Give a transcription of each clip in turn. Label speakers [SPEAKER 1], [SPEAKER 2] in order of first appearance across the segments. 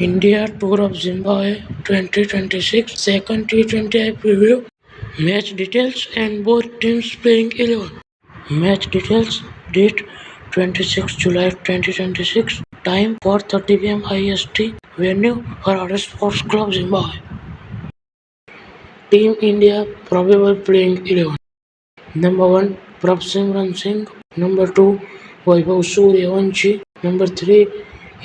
[SPEAKER 1] India Tour of Zimbabwe 2026 second T20I preview. Match details and both teams playing 11. Match details. Date 26 July 2026. Time 4:30 p.m. IST. Venue Harare Sports Club Zimbabwe. Team India probable playing 11. Number 1 Prabhsimran Singh. Number 2 Vaibhav Suryavanshi. Number 3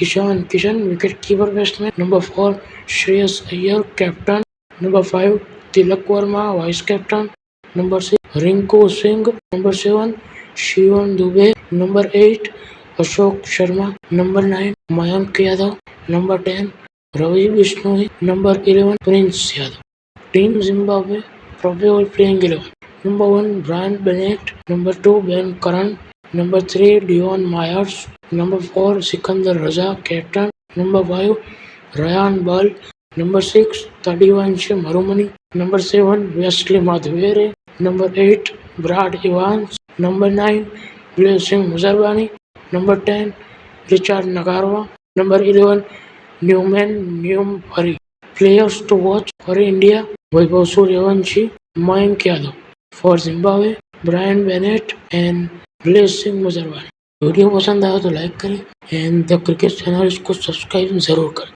[SPEAKER 1] Ishan Kishan wicketkeeper batsman. Number 4 Shreyas Iyer captain. Number 5 Tilak Verma vice captain. Number 6 Rinku Singh. Number 7 Shivam Dubey. Number 8 Ashok Sharma. Number 9 Mayank Yadav. Number 10 Ravi Bishnoi. Number 11 Prince Yadav. Team Zimbabwe probable playing 11. Number 1 Brian Bennett. Number 2 Ben Curran. Number 3 Dion Myers. Number 4 Sikandar Raza captain. Number 5 Ryan Ball. Number 6 Tadivanshi Marumani. Number 7 Wesley Madhwere. Number 8 Brad Evans. Number 9 Blessing Muzarbani. Number 10 Richard Nagarwa. Number 11 Newman Newbury. Players to watch for India: Vaibhav Suryavanshi, Mayank Yadav. For Zimbabwe, Brian Bennett and Blessing Muzarbani. Video पसंद आया तो like करें and the cricket channel को subscribe जरूर करें।